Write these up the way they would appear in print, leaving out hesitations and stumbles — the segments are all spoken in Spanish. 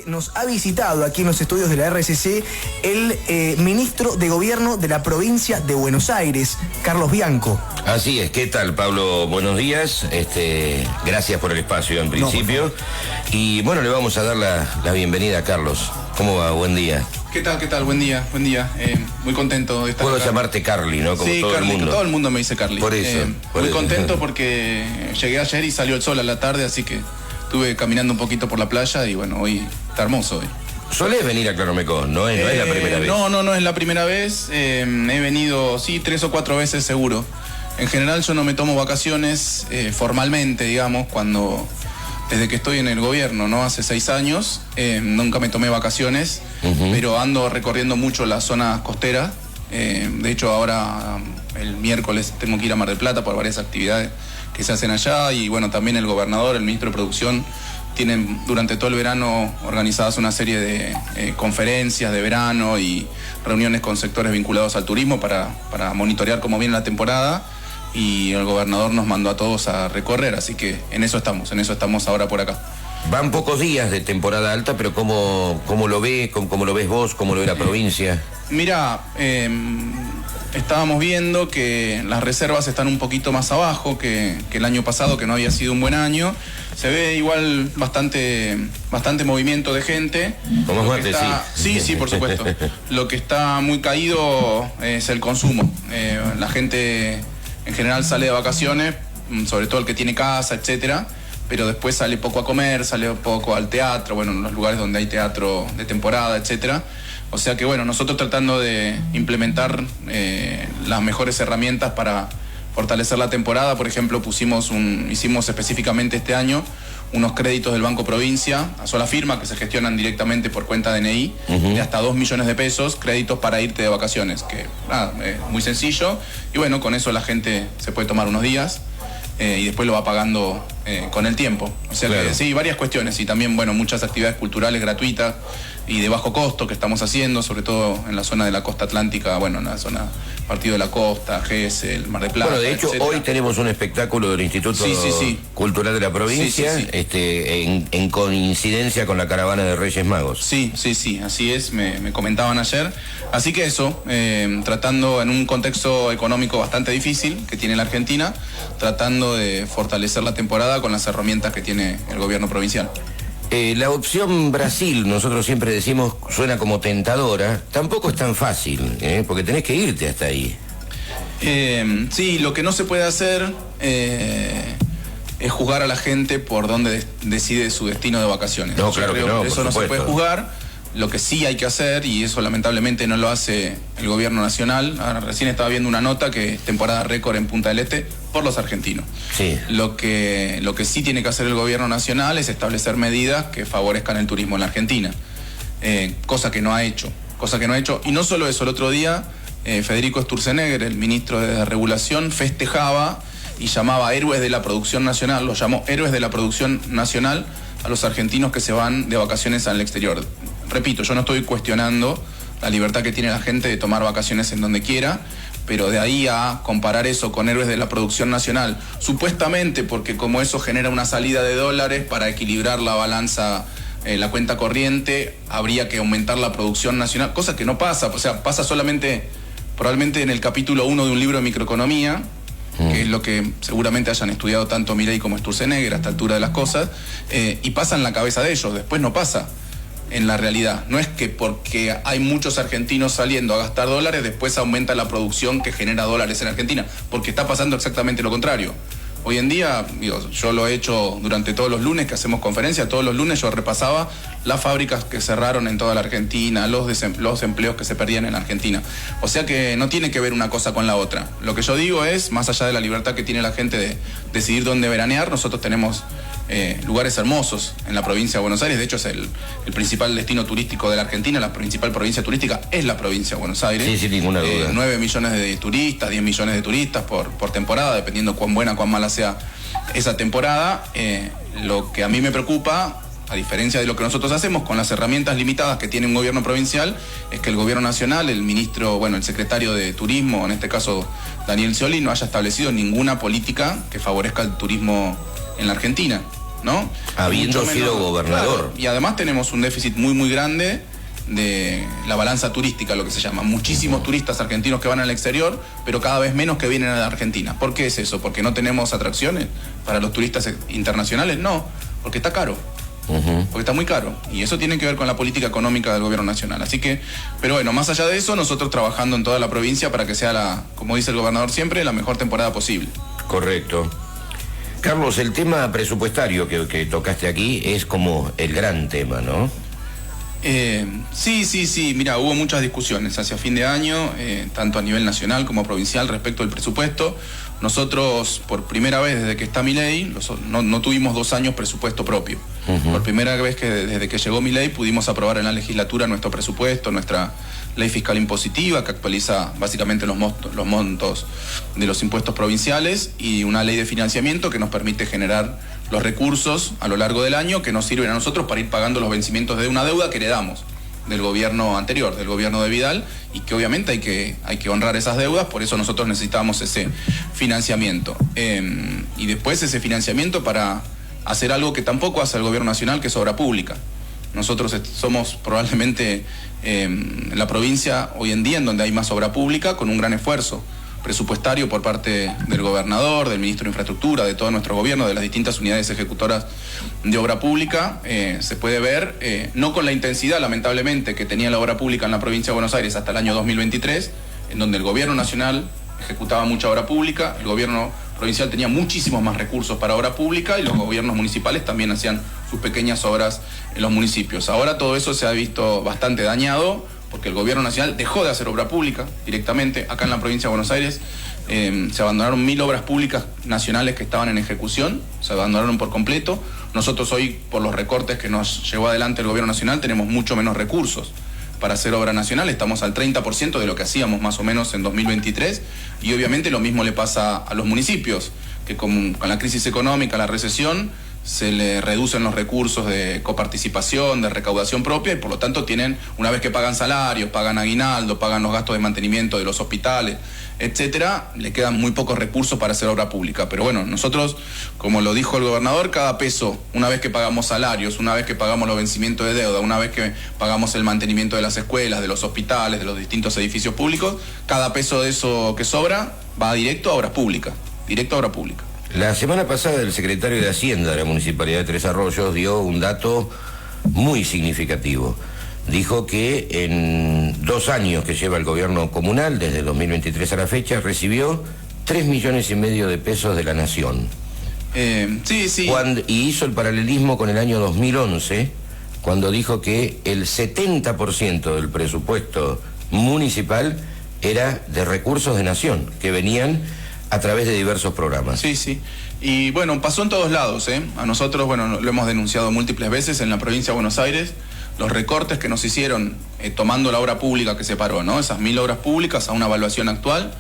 Nos ha visitado aquí en los estudios de la RCC el ministro de Gobierno de la provincia de Buenos Aires, Carlos Bianco. Así es, ¿qué tal, Pablo? Buenos días, gracias por el espacio en principio. Y bueno, le vamos a dar la bienvenida a Carlos. ¿Cómo va? Buen día. ¿Qué tal? Buen día. Muy contento de estar Puedo acá. llamarte Carly, ¿no? Como sí, todo Carly, el mundo. Todo el mundo me dice Carly. Por eso. Muy contento porque llegué ayer y salió el sol a la tarde, así que estuve caminando un poquito por la playa y bueno, hoy está hermoso hoy. ¿Solés venir a Claromecón? ¿No es la primera vez? No es la primera vez. He venido, sí, 3 o 4 veces seguro. En general yo no me tomo vacaciones formalmente, digamos, desde que estoy en el gobierno, ¿no? Hace 6 años, nunca me tomé vacaciones, pero ando recorriendo mucho las zonas costeras. De hecho, ahora el miércoles tengo que ir a Mar del Plata por varias actividades que se hacen allá y bueno, también el gobernador, el ministro de Producción, tienen durante todo el verano organizadas una serie de conferencias de verano y reuniones con sectores vinculados al turismo para monitorear cómo viene la temporada. Y el gobernador nos mandó a todos a recorrer, así que en eso estamos ahora por acá. Van pocos días de temporada alta, pero ¿cómo lo ve? ¿Cómo lo ves vos? ¿Cómo lo ve la provincia? Mira, estábamos viendo que las reservas están un poquito más abajo que el año pasado, que no había sido un buen año. Se ve igual bastante movimiento de gente. Como mate, sí. Sí, por supuesto. Lo que está muy caído es el consumo. La gente en general sale de vacaciones, sobre todo el que tiene casa, etcétera, pero después sale poco a comer, sale poco al teatro, bueno, en los lugares donde hay teatro de temporada, etcétera. O sea que bueno, nosotros tratando de implementar las mejores herramientas para fortalecer la temporada, por ejemplo, hicimos específicamente este año unos créditos del Banco Provincia a sola firma que se gestionan directamente por cuenta DNI de hasta 2 millones de pesos, créditos para irte de vacaciones, que es muy sencillo y bueno, con eso la gente se puede tomar unos días y después lo va pagando con el tiempo. O sea que sí, varias cuestiones y también bueno, muchas actividades culturales gratuitas y de bajo costo que estamos haciendo, sobre todo en la zona de la costa atlántica, bueno, en la zona Partido de la Costa, Gesell, Mar del Plata. Bueno, de hecho, etcétera. Hoy tenemos un espectáculo del Instituto Cultural de la provincia, en coincidencia con la caravana de Reyes Magos. Sí, así es, me comentaban ayer. Así que eso, tratando en un contexto económico bastante difícil que tiene la Argentina, tratando de fortalecer la temporada con las herramientas que tiene el gobierno provincial. La opción Brasil, nosotros siempre decimos, suena como tentadora, tampoco es tan fácil, porque tenés que irte hasta ahí. Sí, lo que no se puede hacer es juzgar a la gente por dónde decide su destino de vacaciones. No, claro que no, eso no se puede juzgar. Lo que sí hay que hacer, y eso lamentablemente no lo hace el gobierno nacional, ahora recién estaba viendo una nota que es temporada récord en Punta del Este por los argentinos. Sí. Lo que sí tiene que hacer el gobierno nacional es establecer medidas que favorezcan el turismo en la Argentina, cosa que no ha hecho. Y no solo eso, el otro día Federico Sturzenegger, el ministro de Regulación, festejaba y llamaba héroes de la producción nacional, los llamó héroes de la producción nacional a los argentinos que se van de vacaciones al exterior. Repito, yo no estoy cuestionando la libertad que tiene la gente de tomar vacaciones en donde quiera, pero de ahí a comparar eso con héroes de la producción nacional, supuestamente porque como eso genera una salida de dólares para equilibrar la balanza, la cuenta corriente, habría que aumentar la producción nacional, cosa que no pasa, o sea, pasa solamente, probablemente en el capítulo 1 de un libro de microeconomía, que es lo que seguramente hayan estudiado tanto Milei como Sturzenegger a esta altura de las cosas, y pasa en la cabeza de ellos, después no pasa en la realidad. No es que porque hay muchos argentinos saliendo a gastar dólares, después aumenta la producción que genera dólares en Argentina, porque está pasando exactamente lo contrario. Hoy en día, yo lo he hecho durante todos los lunes que hacemos conferencias, todos los lunes yo repasaba las fábricas que cerraron en toda la Argentina, los empleos que se perdían en Argentina. O sea que no tiene que ver una cosa con la otra. Lo que yo digo es, más allá de la libertad que tiene la gente de decidir dónde veranear, nosotros tenemos lugares hermosos en la provincia de Buenos Aires. De hecho es el principal destino turístico de la Argentina, la principal provincia turística es la provincia de Buenos Aires. Sí, sin ninguna duda. 9 millones de turistas, 10 millones de turistas por temporada, dependiendo cuán buena, cuán mala sea esa temporada. Lo que a mí me preocupa, a diferencia de lo que nosotros hacemos con las herramientas limitadas que tiene un gobierno provincial, es que el gobierno nacional, el ministro, el secretario de Turismo, en este caso Daniel Scioli, no haya establecido ninguna política que favorezca el turismo en la Argentina. ¿no? Habiendo sido gobernador. Claro, y además tenemos un déficit muy, muy grande de la balanza turística, lo que se llama. Muchísimos turistas argentinos que van al exterior, pero cada vez menos que vienen a la Argentina. ¿Por qué es eso? ¿Porque no tenemos atracciones para los turistas internacionales? No, porque está caro. Porque está muy caro. Y eso tiene que ver con la política económica del gobierno nacional. Así que, pero bueno, más allá de eso, nosotros trabajando en toda la provincia para que sea, como dice el gobernador siempre, la mejor temporada posible. Correcto. Carlos, el tema presupuestario que tocaste aquí es como el gran tema, ¿no? Sí. Mira, hubo muchas discusiones hacia fin de año, tanto a nivel nacional como provincial respecto al presupuesto. Nosotros, por primera vez desde que está Milei, no tuvimos 2 años presupuesto propio. Por primera vez desde que llegó Milei pudimos aprobar en la legislatura nuestro presupuesto, nuestra ley fiscal impositiva que actualiza básicamente los montos de los impuestos provinciales y una ley de financiamiento que nos permite generar los recursos a lo largo del año que nos sirven a nosotros para ir pagando los vencimientos de una deuda que heredamos del gobierno anterior, del gobierno de Vidal, y que obviamente hay que honrar esas deudas, por eso nosotros necesitábamos ese financiamiento. Y después ese financiamiento para hacer algo que tampoco hace el gobierno nacional, que es obra pública. Nosotros somos probablemente la provincia hoy en día en donde hay más obra pública, con un gran esfuerzo presupuestario por parte del gobernador, del ministro de Infraestructura, de todo nuestro gobierno, de las distintas unidades ejecutoras de obra pública. Se puede ver, no con la intensidad, lamentablemente, que tenía la obra pública en la provincia de Buenos Aires hasta el año 2023, en donde el gobierno nacional ejecutaba mucha obra pública, el gobierno provincial tenía muchísimos más recursos para obra pública y los gobiernos municipales también hacían sus pequeñas obras en los municipios. Ahora todo eso se ha visto bastante dañado porque el gobierno nacional dejó de hacer obra pública directamente. Acá en la provincia de Buenos Aires se abandonaron 1000 obras públicas nacionales que estaban en ejecución, se abandonaron por completo. Nosotros hoy, por los recortes que nos llevó adelante el gobierno nacional, tenemos mucho menos recursos para hacer obra nacional, estamos al 30% de lo que hacíamos más o menos en 2023 y obviamente lo mismo le pasa a los municipios, que con la crisis económica, la recesión, se le reducen los recursos de coparticipación, de recaudación propia y por lo tanto tienen, una vez que pagan salarios, pagan aguinaldo, pagan los gastos de mantenimiento de los hospitales, etcétera, le quedan muy pocos recursos para hacer obra pública. Pero bueno, nosotros, como lo dijo el gobernador, cada peso, una vez que pagamos salarios, una vez que pagamos los vencimientos de deuda, una vez que pagamos el mantenimiento de las escuelas, de los hospitales, de los distintos edificios públicos, cada peso de eso que sobra va directo a obra pública, directo a obra pública. La semana pasada el secretario de Hacienda de la Municipalidad de Tres Arroyos dio un dato muy significativo. Dijo que en 2 años que lleva el gobierno comunal, desde 2023 a la fecha, recibió 3,5 millones de pesos de la Nación. Sí. Y hizo el paralelismo con el año 2011, cuando dijo que el 70% del presupuesto municipal era de recursos de Nación, que venían a través de diversos programas. Sí. Y bueno, pasó en todos lados, ¿eh? A nosotros, bueno, lo hemos denunciado múltiples veces en la provincia de Buenos Aires, los recortes que nos hicieron tomando la obra pública que se paró, ¿no? Esas 1000 obras públicas a una evaluación actual,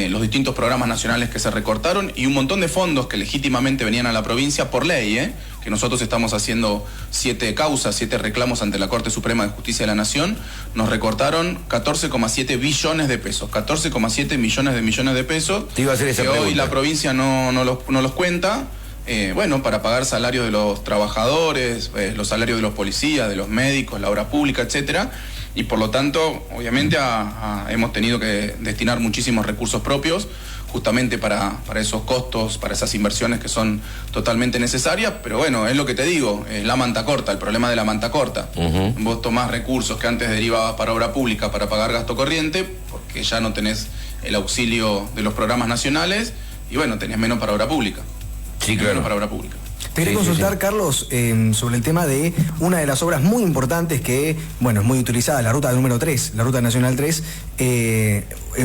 los distintos programas nacionales que se recortaron y un montón de fondos que legítimamente venían a la provincia por ley, que nosotros estamos haciendo 7 causas, 7 reclamos ante la Corte Suprema de Justicia de la Nación, nos recortaron 14,7 billones de pesos, 14,7 millones de pesos, te iba a hacer esa que pregunta. Hoy la provincia no los cuenta. Bueno, para pagar salarios de los trabajadores, los salarios de los policías, de los médicos, la obra pública, etcétera. Y por lo tanto, obviamente, hemos tenido que destinar muchísimos recursos propios justamente para esos costos, para esas inversiones que son totalmente necesarias. Pero bueno, es lo que te digo, la manta corta, el problema de la manta corta. Vos tomás recursos que antes derivabas para obra pública para pagar gasto corriente, porque ya no tenés el auxilio de los programas nacionales, y bueno, tenés menos para obra pública. Sí, claro. Para obra pública. Te quería consultar, Carlos, sobre el tema de una de las obras muy importantes que, bueno, es muy utilizada, la ruta número 3, la ruta nacional 3,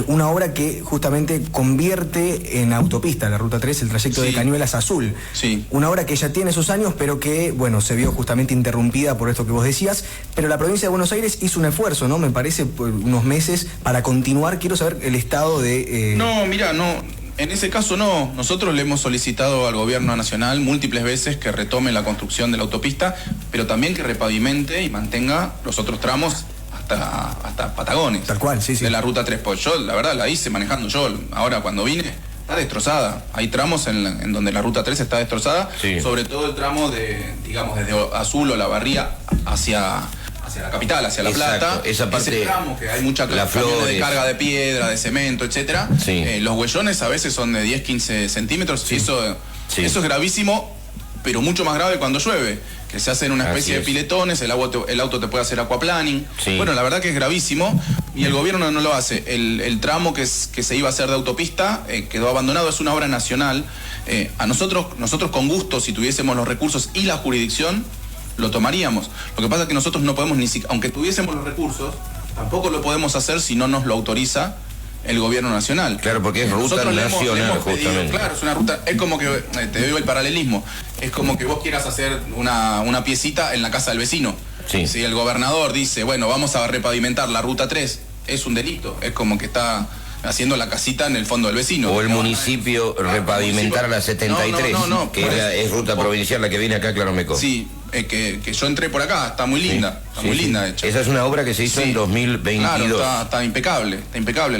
una obra que justamente convierte en autopista, la ruta 3, el trayecto de Cañuelas a Azul. Sí. Una obra que ya tiene sus años, pero que, bueno, se vio justamente interrumpida por esto que vos decías, pero la provincia de Buenos Aires hizo un esfuerzo, ¿no? Me parece, por unos meses, para continuar. Quiero saber el estado de... No, mira, no... En ese caso no, nosotros le hemos solicitado al gobierno nacional múltiples veces que retome la construcción de la autopista, pero también que repavimente y mantenga los otros tramos hasta Patagones. Tal cual, sí. De la ruta 3. Pues yo, la verdad, la hice manejando yo. Ahora cuando vine, está destrozada. Hay tramos en donde la ruta 3 está destrozada, sí. Sobre todo el tramo digamos, desde Azul o La Barría hacia la capital, hacia La Plata. Esa parte, ese tramo que hay mucha camiones de carga de piedra, de cemento, etcétera. Sí. Los huellones a veces son de 10, 15 centímetros, sí. Y eso es gravísimo, pero mucho más grave cuando llueve, que se hacen una especie de piletones, el auto te puede hacer aquaplaning. Sí. Bueno, la verdad que es gravísimo y el gobierno no lo hace. El tramo que se iba a hacer de autopista quedó abandonado, es una obra nacional. A nosotros con gusto, si tuviésemos los recursos y la jurisdicción, lo tomaríamos. Lo que pasa es que nosotros no podemos ni siquiera, aunque tuviésemos los recursos, tampoco lo podemos hacer si no nos lo autoriza el gobierno nacional. Claro, porque es ruta nacional, justamente. Claro, es una ruta, es como que, te digo el paralelismo, es como que vos quieras hacer una piecita en la casa del vecino. Sí. Si el gobernador dice, bueno, vamos a repavimentar la ruta 3, es un delito, es como que está haciendo la casita en el fondo del vecino. O el municipio repavimentar a la 73, es ruta provincial, la que viene acá a Claromecó. Sí, que yo entré por acá, está muy linda, muy linda de hecho. Esa es una obra que se hizo en 2022. Claro, está impecable,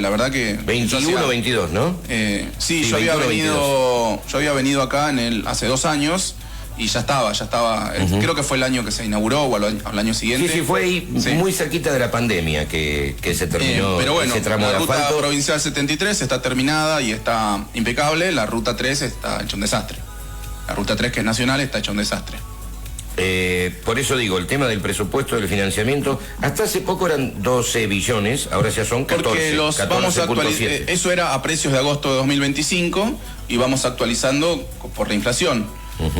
la verdad que... 21 22, ¿no? Sí, yo había venido acá hace 2 años y ya estaba, creo que fue el año que se inauguró o al año siguiente. Sí, fue ahí muy cerquita de la pandemia que se terminó pero bueno, ese tramo de asfalto. La ruta provincial 73 está terminada y está impecable, la ruta 3 está hecha un desastre. La ruta 3, que es nacional, está hecha un desastre. Por eso digo, el tema del presupuesto del financiamiento, hasta hace poco eran 12 billones, ahora ya son 14. Porque vamos a actualizar, eso era a precios de agosto de 2025 y vamos actualizando por la inflación.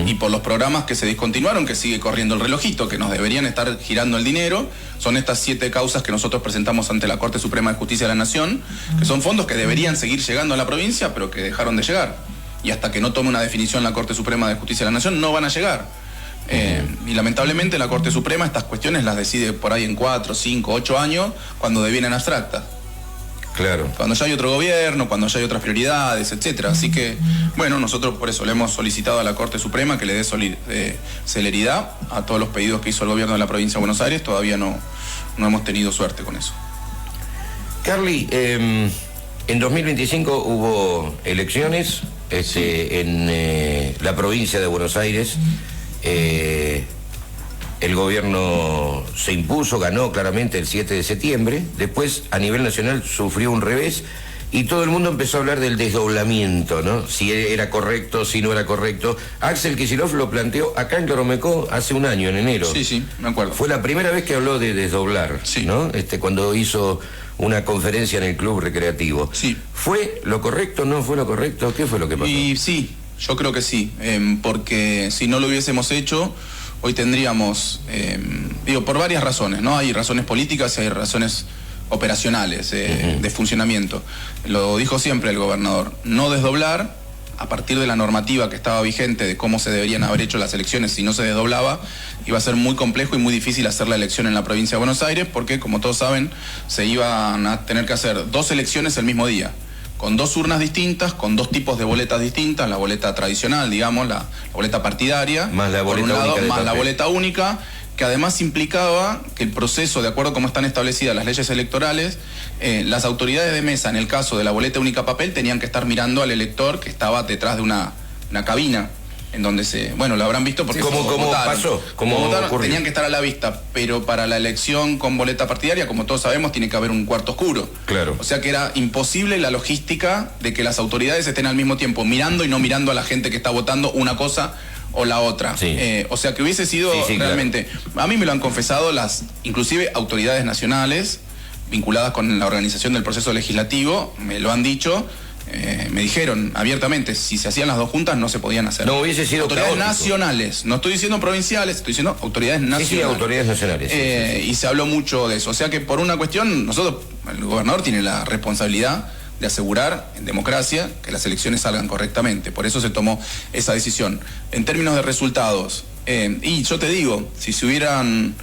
Y por los programas que se discontinuaron, que sigue corriendo el relojito, que nos deberían estar girando el dinero. Son estas 7 causas que nosotros presentamos ante la Corte Suprema de Justicia de la Nación, que son fondos que deberían seguir llegando a la provincia, pero que dejaron de llegar. Y hasta que no tome una definición la Corte Suprema de Justicia de la Nación, no van a llegar. Y lamentablemente la Corte Suprema estas cuestiones las decide por ahí en 4, 5, 8 años, cuando devienen abstractas. Claro. Cuando ya hay otro gobierno, cuando ya hay otras prioridades, etcétera. Así que, bueno, nosotros por eso le hemos solicitado a la Corte Suprema que le dé celeridad a todos los pedidos que hizo el gobierno de la provincia de Buenos Aires. Todavía no hemos tenido suerte con eso. Carly, en 2025 hubo elecciones en la provincia de Buenos Aires. El gobierno se impuso, ganó claramente el 7 de septiembre, después a nivel nacional sufrió un revés y todo el mundo empezó a hablar del desdoblamiento, ¿no? Si era correcto, si no era correcto. Axel Kicillof lo planteó acá en Claromecó hace un año, en enero. Sí, me acuerdo. Fue la primera vez que habló de desdoblar, ¿no? Cuando hizo una conferencia en el Club Recreativo. Sí. ¿Fue lo correcto, no fue lo correcto? ¿Qué fue lo que pasó? Y sí, yo creo que sí, porque si no lo hubiésemos hecho, hoy tendríamos, por varias razones, ¿no? Hay razones políticas y hay razones operacionales de funcionamiento. Lo dijo siempre el gobernador, no desdoblar a partir de la normativa que estaba vigente de cómo se deberían haber hecho las elecciones. Si no se desdoblaba, iba a ser muy complejo y muy difícil hacer la elección en la provincia de Buenos Aires, porque como todos saben, se iban a tener que hacer 2 elecciones el mismo día, con 2 urnas distintas, con 2 tipos de boletas distintas, la boleta tradicional, digamos, la boleta partidaria, más la boleta por un lado, única más la boleta única, que además implicaba que el proceso, de acuerdo a cómo están establecidas las leyes electorales, las autoridades de mesa, en el caso de la boleta única papel, tenían que estar mirando al elector que estaba detrás de una cabina, en donde lo habrán visto porque ¿Cómo pasó? ¿Cómo ocurrió? Tenían que estar a la vista, pero para la elección con boleta partidaria, como todos sabemos, tiene que haber un cuarto oscuro. Claro. O sea que era imposible la logística de que las autoridades estén al mismo tiempo mirando y no mirando a la gente que está votando una cosa o la otra. Sí. O sea que hubiese sido realmente... Claro. A mí me lo han confesado inclusive autoridades nacionales vinculadas con la organización del proceso legislativo, me lo han dicho. Me dijeron abiertamente, si se hacían las 2 juntas no se podían hacer. No hubiese sido autoridades caótico. Nacionales, no estoy diciendo provinciales, estoy diciendo autoridades nacionales. Sí, autoridades nacionales. Y se habló mucho de eso. O sea que por una cuestión, el gobernador tiene la responsabilidad de asegurar en democracia que las elecciones salgan correctamente. Por eso se tomó esa decisión. En términos de resultados, y yo te digo, si se hubieran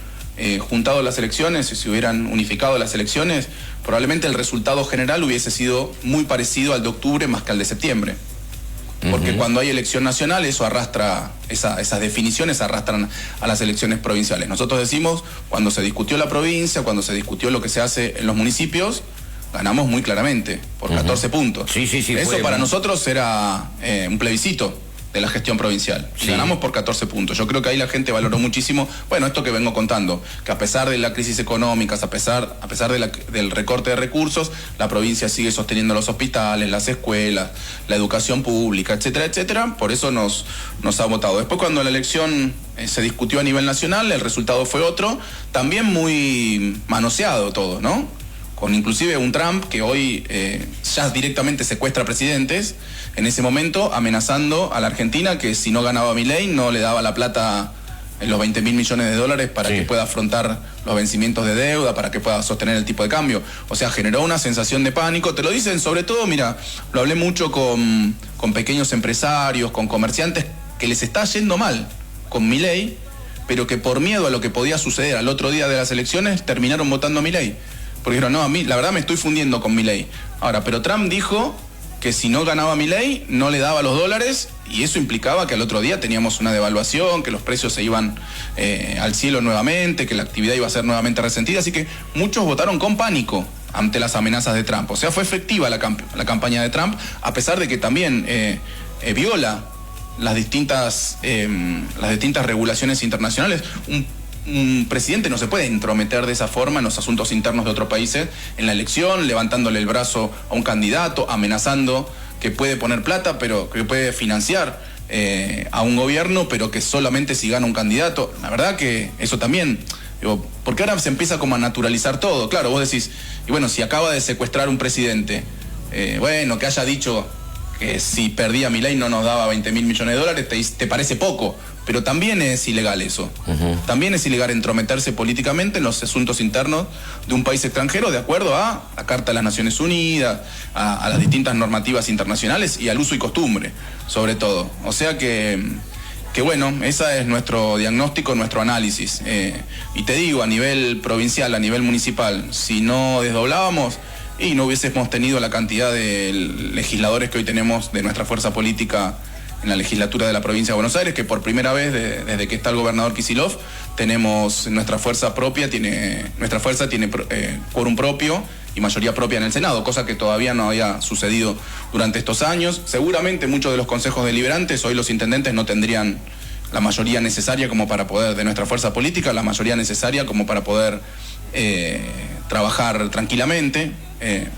juntado las elecciones, si se hubieran unificado las elecciones, probablemente el resultado general hubiese sido muy parecido al de octubre más que al de septiembre. Porque cuando hay elección nacional, eso arrastra, esas definiciones arrastran a las elecciones provinciales. Nosotros decimos, cuando se discutió la provincia, cuando se discutió lo que se hace en los municipios, ganamos muy claramente, por 14 puntos. Sí, Eso para nosotros era un plebiscito de la gestión provincial. Y ganamos por 14 puntos. Yo creo que ahí la gente valoró muchísimo, bueno, esto que vengo contando, que a pesar de la crisis económica, a pesar del recorte de recursos, la provincia sigue sosteniendo los hospitales, las escuelas, la educación pública, etcétera, etcétera. Por eso nos ha votado. Después, cuando la elección se discutió a nivel nacional, el resultado fue otro, también muy manoseado todo, ¿no? Con inclusive un Trump que hoy ya directamente secuestra presidentes, en ese momento amenazando a la Argentina que si no ganaba Milei no le daba la plata, los 20.000 millones de dólares para que pueda afrontar los vencimientos de deuda, para que pueda sostener el tipo de cambio. O sea, generó una sensación de pánico. Te lo dicen sobre todo, mira, lo hablé mucho con pequeños empresarios, con comerciantes que les está yendo mal con Milei, pero que por miedo a lo que podía suceder al otro día de las elecciones terminaron votando a Milei. Porque dijeron, no, a mí la verdad me estoy fundiendo con Milei. Ahora, pero Trump dijo que si no ganaba Milei no le daba los dólares, y eso implicaba que al otro día teníamos una devaluación, que los precios se iban al cielo nuevamente, que la actividad iba a ser nuevamente resentida. Así que muchos votaron con pánico ante las amenazas de Trump. O sea, fue efectiva la campaña de Trump, a pesar de que también viola las distintas regulaciones internacionales. Un presidente no se puede intrometer de esa forma en los asuntos internos de otros países, en la elección, levantándole el brazo a un candidato, amenazando que puede poner plata, pero que puede financiar a un gobierno, pero que solamente si gana un candidato. La verdad que eso también, digo, porque ahora se empieza como a naturalizar todo. Claro, vos decís, y bueno, si acaba de secuestrar un presidente, bueno, que haya dicho que si perdía Milei no nos daba 20.000 millones de dólares, te parece poco. Pero también es ilegal eso. También es ilegal entrometerse políticamente en los asuntos internos de un país extranjero, de acuerdo a la Carta de las Naciones Unidas, a las distintas normativas internacionales y al uso y costumbre, sobre todo. O sea que bueno, ese es nuestro diagnóstico, nuestro análisis. Y te digo, a nivel provincial, a nivel municipal, si no desdoblábamos y no hubiésemos tenido la cantidad de legisladores que hoy tenemos de nuestra fuerza política en la legislatura de la provincia de Buenos Aires, que por primera vez desde que está el gobernador Kicillof tenemos nuestra fuerza tiene quórum propio y mayoría propia en el Senado, cosa que todavía no había sucedido durante estos años. Seguramente muchos de los consejos deliberantes, hoy los intendentes no tendrían la mayoría necesaria como para poder, de nuestra fuerza política, la mayoría necesaria como para poder trabajar tranquilamente.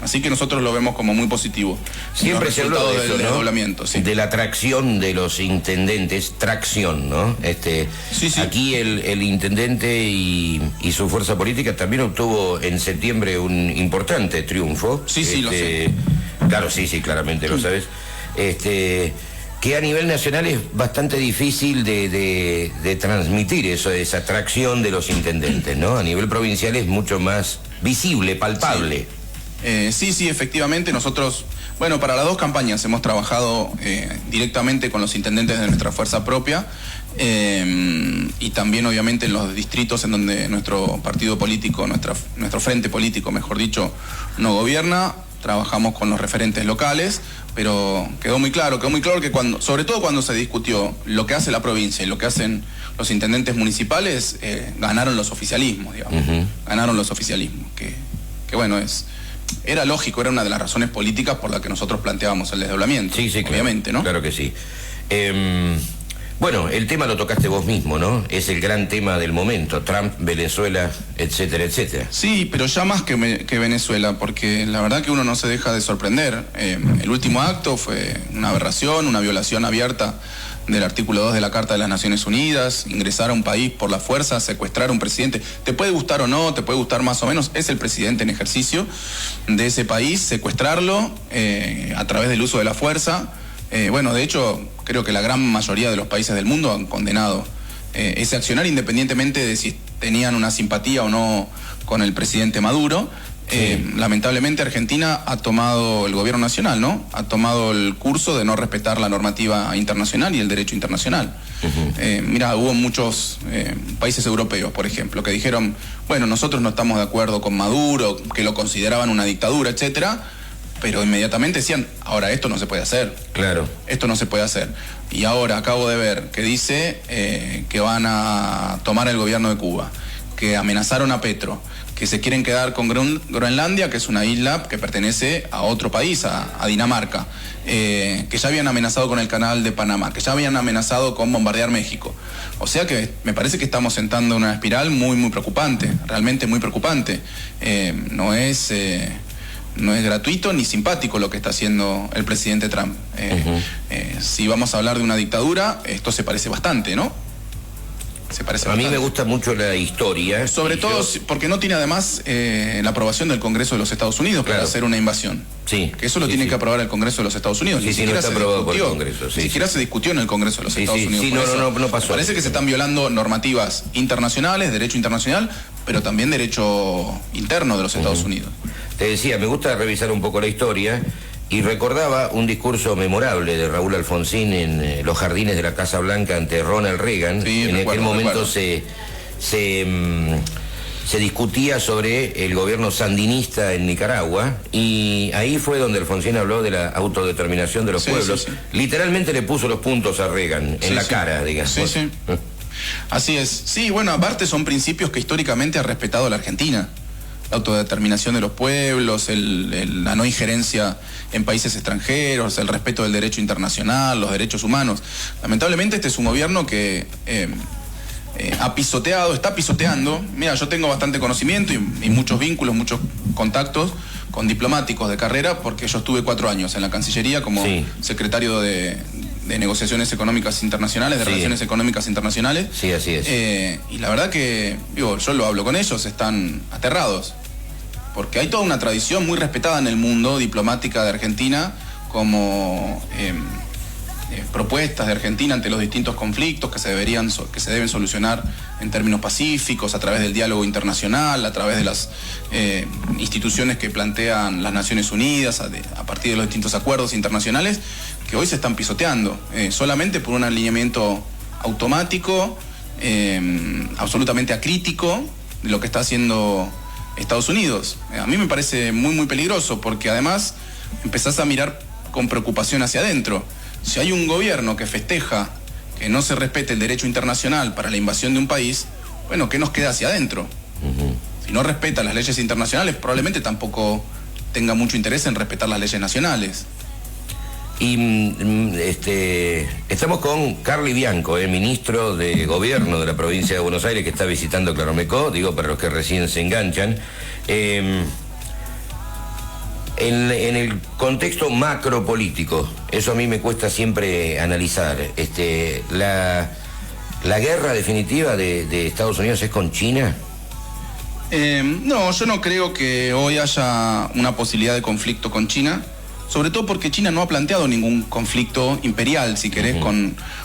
Así que nosotros lo vemos como muy positivo. Siempre se habló de eso, del desdoblamiento, ¿no? Sí. De la atracción de los intendentes, tracción, ¿no? Sí. Aquí el intendente y su fuerza política también obtuvo en septiembre un importante triunfo. Sí, lo sé. Claro, sí, claramente lo sabes. Que a nivel nacional es bastante difícil de transmitir esa atracción de los intendentes, ¿no? A nivel provincial es mucho más visible, palpable. Sí, efectivamente. Nosotros, bueno, para las dos campañas hemos trabajado directamente con los intendentes de nuestra fuerza propia y también obviamente en los distritos en donde nuestro partido político, nuestro frente político, mejor dicho, no gobierna. Trabajamos con los referentes locales, pero quedó muy claro que sobre todo cuando se discutió lo que hace la provincia y lo que hacen los intendentes municipales, ganaron los oficialismos, digamos. Ganaron los oficialismos, que bueno, era lógico, era una de las razones políticas por la que nosotros planteábamos el desdoblamiento. Sí, obviamente, claro, ¿no? Claro que sí. Bueno, el tema lo tocaste vos mismo, ¿no? Es el gran tema del momento, Trump, Venezuela, etcétera, etcétera. Sí, pero ya más que Venezuela, porque la verdad que uno no se deja de sorprender. El último acto fue una aberración, una violación abierta del artículo 2 de la Carta de las Naciones Unidas, ingresar a un país por la fuerza, secuestrar a un presidente. Te puede gustar o no, te puede gustar más o menos, es el presidente en ejercicio de ese país, secuestrarlo a través del uso de la fuerza. Bueno, de hecho, creo que la gran mayoría de los países del mundo han condenado ese accionar, independientemente de si tenían una simpatía o no con el presidente Maduro. Lamentablemente Argentina ha tomado, el gobierno nacional, ¿no? Ha tomado el curso de no respetar la normativa internacional y el derecho internacional. Mira, hubo muchos países europeos, por ejemplo, que dijeron, bueno, nosotros no estamos de acuerdo con Maduro, que lo consideraban una dictadura, etcétera, pero inmediatamente decían, ahora esto no se puede hacer. Claro. Esto no se puede hacer. Y ahora acabo de ver que dice que van a tomar el gobierno de Cuba. que amenazaron a Petro, que se quieren quedar con Groenlandia, que es una isla que pertenece a otro país, a Dinamarca, que ya habían amenazado con el canal de Panamá, que ya habían amenazado con bombardear México. O sea que me parece que estamos sentando una espiral muy, muy preocupante, realmente muy preocupante. No es gratuito ni simpático lo que está haciendo el presidente Trump. Si vamos a hablar de una dictadura, esto se parece bastante, ¿no? Se parece bastante. A mí me gusta mucho la historia. Sobre todo porque no tiene además la aprobación del Congreso de los Estados Unidos para hacer una invasión. Sí. Que eso lo tiene que aprobar el Congreso de los Estados Unidos. Sí, no está aprobado por el Congreso. Ni siquiera se discutió en el Congreso de los Estados Unidos. No pasó. Parece que se están violando normativas internacionales, derecho internacional, pero también derecho interno de los Estados Unidos. Te decía, me gusta revisar un poco la historia y recordaba un discurso memorable de Raúl Alfonsín en los jardines de la Casa Blanca ante Ronald Reagan. Sí, en aquel momento recuerdo. se discutía sobre el gobierno sandinista en Nicaragua y ahí fue donde Alfonsín habló de la autodeterminación de los pueblos. Sí. Literalmente le puso los puntos a Reagan en la cara, digamos. Sí. Así es. Sí, bueno, aparte son principios que históricamente ha respetado la Argentina. La autodeterminación de los pueblos, la no injerencia en países extranjeros, el respeto del derecho internacional, los derechos humanos. Lamentablemente este es un gobierno que está pisoteando. Mira, yo tengo bastante conocimiento y muchos vínculos, muchos contactos con diplomáticos de carrera, porque yo estuve 4 años en la Cancillería como secretario de negociaciones económicas internacionales, de relaciones económicas internacionales. Sí, así es. Y la verdad que, yo lo hablo con ellos, están aterrados. Porque hay toda una tradición muy respetada en el mundo diplomática de Argentina, como propuestas de Argentina ante los distintos conflictos que se deben solucionar en términos pacíficos, a través del diálogo internacional, a través de las instituciones que plantean las Naciones Unidas, a partir de los distintos acuerdos internacionales, que hoy se están pisoteando, solamente por un alineamiento automático, absolutamente acrítico de lo que está haciendo Estados Unidos. A mí me parece muy, muy peligroso, porque además empezás a mirar con preocupación hacia adentro. Si hay un gobierno que festeja que no se respete el derecho internacional para la invasión de un país, bueno, ¿qué nos queda hacia adentro? Si no respeta las leyes internacionales, probablemente tampoco tenga mucho interés en respetar las leyes nacionales. Y estamos con Carly Bianco, ministro de Gobierno de la provincia de Buenos Aires, que está visitando Claromecó, digo para los que recién se enganchan. En el contexto macropolítico, eso a mí me cuesta siempre analizar. La guerra definitiva de Estados Unidos es con China. No, yo no creo que hoy haya una posibilidad de conflicto con China, sobre todo porque China no ha planteado ningún conflicto imperial, si querés,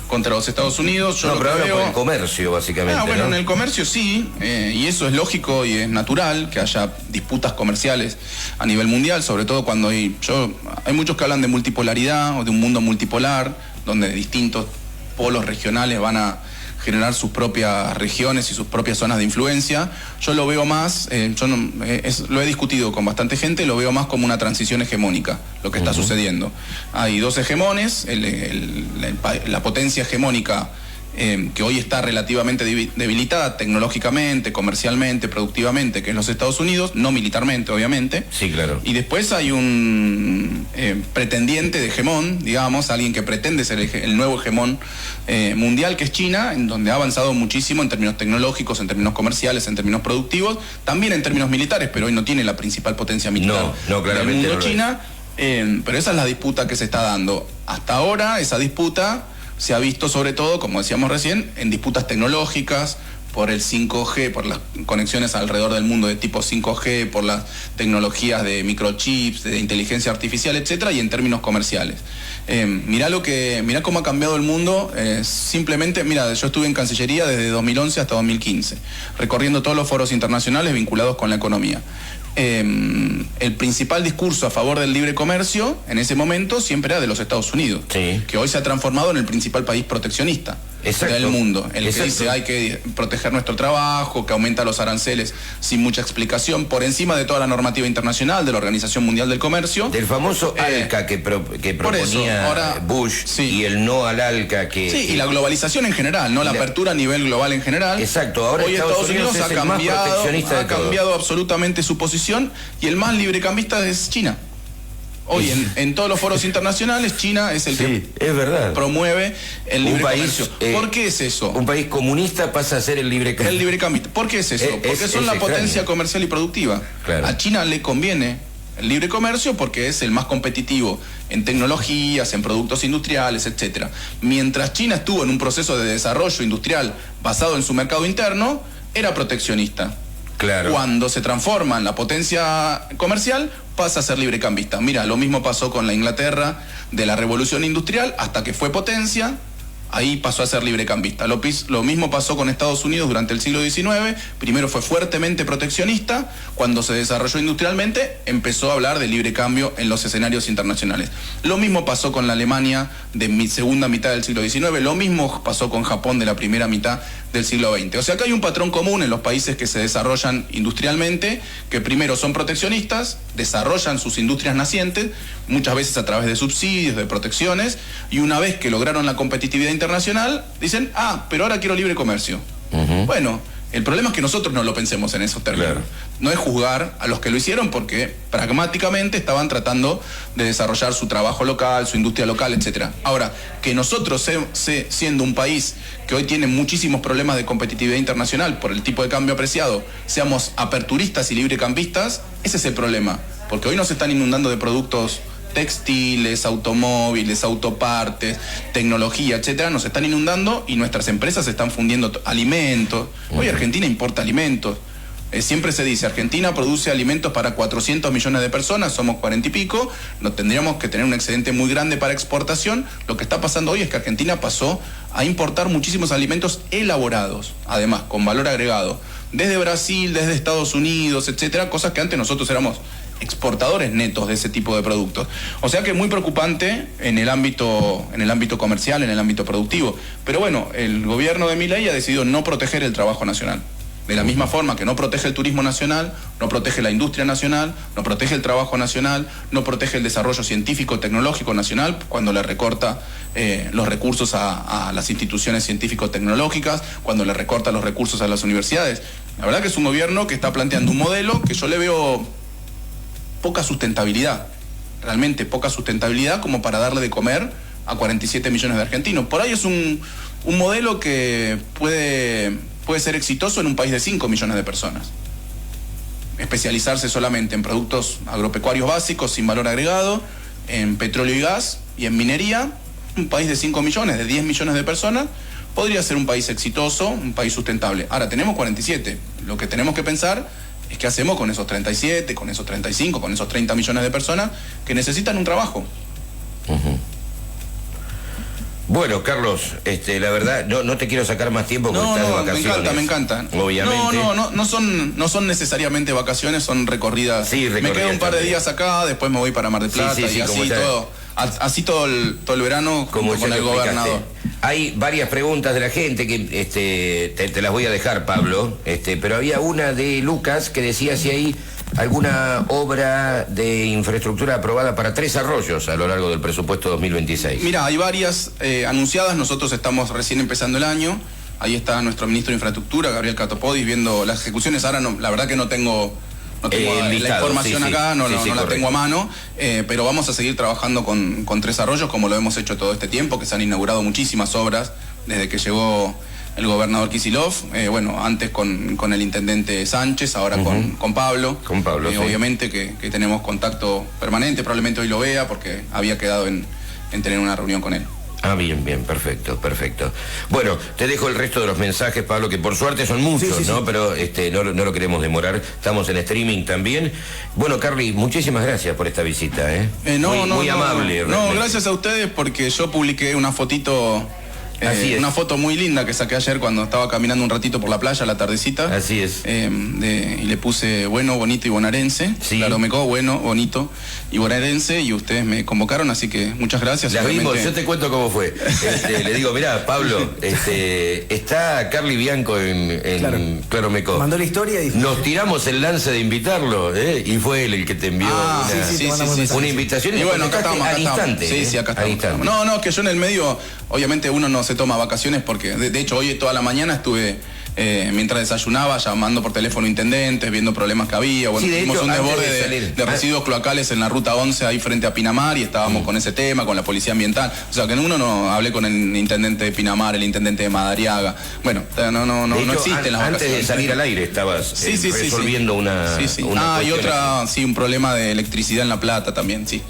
contra los Estados Unidos. Yo pero ahora por el comercio, básicamente. Bueno, ¿no? en el comercio sí, y eso es lógico y es natural que haya disputas comerciales a nivel mundial, sobre todo cuando hay muchos que hablan de multipolaridad o de un mundo multipolar, donde distintos polos regionales van a generar sus propias regiones y sus propias zonas de influencia. Yo lo veo más, lo he discutido con bastante gente, lo veo más como una transición hegemónica, lo que está sucediendo. Hay 2 hegemones, la potencia hegemónica que hoy está relativamente debilitada tecnológicamente, comercialmente, productivamente, que es los Estados Unidos, no militarmente, obviamente. Sí, claro. Y después hay un pretendiente de hegemón, digamos, alguien que pretende ser el nuevo hegemón mundial, que es China, en donde ha avanzado muchísimo en términos tecnológicos, en términos comerciales, en términos productivos, también en términos militares, pero hoy no tiene la principal potencia militar del mundo, China. Pero esa es la disputa que se está dando. Hasta ahora, esa disputa se ha visto sobre todo, como decíamos recién, en disputas tecnológicas, por el 5G, por las conexiones alrededor del mundo de tipo 5G, por las tecnologías de microchips, de inteligencia artificial, etcétera, y en términos comerciales. Mirá cómo ha cambiado el mundo. Simplemente, mira, yo estuve en Cancillería desde 2011 hasta 2015, recorriendo todos los foros internacionales vinculados con la economía. el principal discurso a favor del libre comercio en ese momento siempre era de los Estados Unidos, sí, que hoy se ha transformado en el principal país proteccionista. Exacto. Del mundo, el Exacto. que dice hay que proteger nuestro trabajo, que aumenta los aranceles sin mucha explicación, por encima de toda la normativa internacional de la Organización Mundial del Comercio. Del famoso ALCA que proponía ahora, Bush, sí, y el no al ALCA que... Sí, y la globalización en general, ¿no? La apertura a nivel global en general. Exacto, ahora hoy Estados Unidos es el más proteccionista de ha cambiado absolutamente su posición, y el más librecambista es China. Hoy en todos los foros internacionales China es el que es verdad, promueve el libre comercio. ¿Por qué es eso? Un país comunista pasa a ser el librecambista. El librecambista. ¿Por qué es eso? Porque son la potencia comercial y productiva. Claro. A China le conviene el libre comercio porque es el más competitivo en tecnologías, en productos industriales, etc. Mientras China estuvo en un proceso de desarrollo industrial basado en su mercado interno, era proteccionista. Claro. Cuando se transforma en la potencia comercial, pasa a ser librecambista. Mira, lo mismo pasó con la Inglaterra de la Revolución Industrial, hasta que fue potencia, ahí pasó a ser librecambista. Lo mismo pasó con Estados Unidos durante el siglo XIX, primero fue fuertemente proteccionista, cuando se desarrolló industrialmente, empezó a hablar de libre cambio en los escenarios internacionales. Lo mismo pasó con la Alemania de segunda mitad del siglo XIX, lo mismo pasó con Japón de la primera mitad del siglo XX. O sea que hay un patrón común en los países que se desarrollan industrialmente, que primero son proteccionistas, desarrollan sus industrias nacientes, muchas veces a través de subsidios, de protecciones, y una vez que lograron la competitividad internacional, dicen, pero ahora quiero libre comercio. Bueno, el problema es que nosotros no lo pensemos en esos términos. Claro. No es juzgar a los que lo hicieron porque pragmáticamente estaban tratando de desarrollar su trabajo local, su industria local, etc. Ahora, que nosotros, siendo un país que hoy tiene muchísimos problemas de competitividad internacional por el tipo de cambio apreciado, seamos aperturistas y librecampistas, ese es el problema. Porque hoy nos están inundando de productos textiles, automóviles, autopartes, tecnología, etcétera, nos están inundando y nuestras empresas están fundiendo alimentos. Hoy Argentina importa alimentos. Siempre se dice, Argentina produce alimentos para 400 millones de personas, somos 40 y pico, no tendríamos que tener un excedente muy grande para exportación. Lo que está pasando hoy es que Argentina pasó a importar muchísimos alimentos elaborados, además, con valor agregado, desde Brasil, desde Estados Unidos, etcétera, cosas que antes nosotros éramos exportadores netos de ese tipo de productos. O sea que es muy preocupante en el ámbito comercial, en el ámbito productivo. Pero bueno, el gobierno de Milei ha decidido no proteger el trabajo nacional. De la misma forma que no protege el turismo nacional, no protege la industria nacional, no protege el trabajo nacional, no protege el desarrollo científico, tecnológico nacional, cuando le recorta los recursos a las instituciones científico-tecnológicas, cuando le recorta los recursos a las universidades. La verdad que es un gobierno que está planteando un modelo que yo le veo poca sustentabilidad, realmente poca sustentabilidad como para darle de comer a 47 millones de argentinos. Por ahí es un modelo que puede ser exitoso en un país de 5 millones de personas. Especializarse solamente en productos agropecuarios básicos sin valor agregado, en petróleo y gas y en minería, un país de 5 millones, de 10 millones de personas, podría ser un país exitoso, un país sustentable. Ahora tenemos 47, lo que tenemos que pensar es qué hacemos con esos 37, con esos 35, con esos 30 millones de personas que necesitan un trabajo. Bueno, Carlos, la verdad, no te quiero sacar más tiempo porque estás de vacaciones. Me encanta. Obviamente. No son necesariamente vacaciones, son recorridas. Sí, me quedo un par de días acá, después me voy para Mar del Plata y así todo el verano como con el gobernador. Hay varias preguntas de la gente que te las voy a dejar, Pablo, pero había una de Lucas que decía si hay alguna obra de infraestructura aprobada para 3 arroyos a lo largo del presupuesto 2026. Mira, hay varias anunciadas, nosotros estamos recién empezando el año, ahí está nuestro ministro de Infraestructura, Gabriel Catopodis, viendo las ejecuciones. Ahora la verdad que no tengo la información acá, no la tengo a mano, pero vamos a seguir trabajando con 3 arroyos como lo hemos hecho todo este tiempo, que se han inaugurado muchísimas obras desde que llegó el gobernador Kicillof, antes con el intendente Sánchez, ahora con Pablo. Con Pablo, sí. Obviamente que tenemos contacto permanente, probablemente hoy lo vea porque había quedado en tener una reunión con él. Bien, perfecto. Bueno, te dejo el resto de los mensajes, Pablo, que por suerte son muchos, ¿no? Pero no lo queremos demorar, estamos en streaming también. Bueno, Carly, muchísimas gracias por esta visita, muy amable. No, gracias a ustedes porque yo publiqué una fotito Así es. Una foto muy linda que saqué ayer cuando estaba caminando un ratito por la playa a la tardecita. Así es. Y le puse bueno, bonito y bonaerense. Sí. Claro, me quedó bueno, bonito y bonaerense, y ustedes me convocaron, así que muchas gracias. Las Obviamente. vimos, yo te cuento cómo fue. Le digo, mirá, Pablo, está Carly Bianco en Claro Mecó. Mandó la historia y... Nos tiramos el lance de invitarlo, y fue él el que te envió una invitación. Y bueno, acá estamos, al instante. Sí, acá estamos. Instante. No, que yo en el medio, obviamente uno no se toma vacaciones porque, de hecho, hoy toda la mañana estuve, mientras desayunaba, llamando por teléfono a intendentes, viendo problemas que había. Bueno, Sí, de tuvimos hecho, un antes desborde de residuos cloacales en la ruta 11 ahí frente a Pinamar, y estábamos con ese tema, con la policía ambiental. O sea, que uno no hablé con el intendente de Pinamar, el intendente de Madariaga. Bueno, no existen las vacaciones. Antes de salir al aire estabas resolviendo una y otra, un problema de electricidad en La Plata también, sí.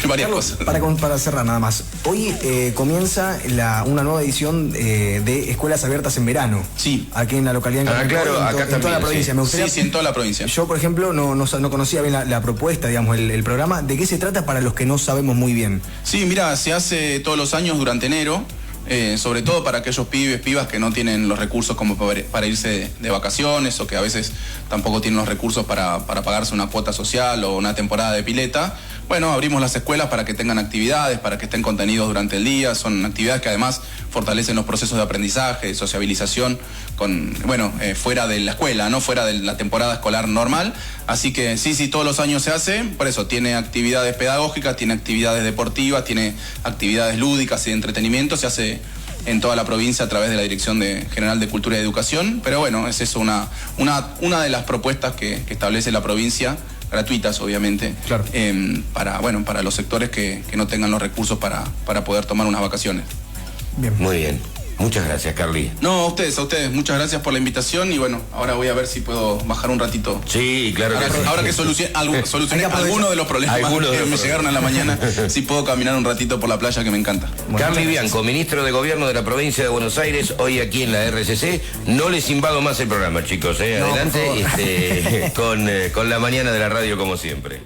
Varias Carlos, cosas. para cerrar nada más. Hoy comienza una nueva edición de Escuelas Abiertas en Verano. Sí. Aquí en la localidad de Campos, claro, acá en también, toda la provincia. sí. Me gustaría, Sí, en toda la provincia. Yo, por ejemplo, no conocía bien la propuesta, digamos, el programa. ¿De qué se trata para los que no sabemos muy bien? Sí, mira, se hace todos los años durante enero, sobre todo para aquellos pibas que no tienen los recursos como para irse de vacaciones, o que a veces tampoco tienen los recursos para pagarse una cuota social o una temporada de pileta. Bueno, abrimos las escuelas para que tengan actividades, para que estén contenidos durante el día. Son actividades que además fortalecen los procesos de aprendizaje, de sociabilización, fuera de la escuela, no fuera de la temporada escolar normal. Así que sí, todos los años se hace. Por eso tiene actividades pedagógicas, tiene actividades deportivas, tiene actividades lúdicas y de entretenimiento. Se hace en toda la provincia a través de la Dirección General de Cultura y Educación. Pero bueno, es eso una de las propuestas que establece la provincia, gratuitas obviamente, claro. Para los sectores que no tengan los recursos para poder tomar unas vacaciones. Bien. Muy bien. Muchas gracias, Carly. No, a ustedes, muchas gracias por la invitación, y bueno, ahora voy a ver si puedo bajar un ratito. Sí, claro que sí. Ahora que solucioné algunos de los problemas que me llegaron a la mañana, sí puedo caminar un ratito por la playa, que me encanta. Carly Bianco, ministro de Gobierno de la provincia de Buenos Aires, hoy aquí en la RCC. No les invado más el programa, chicos. Adelante con la mañana de la radio como siempre.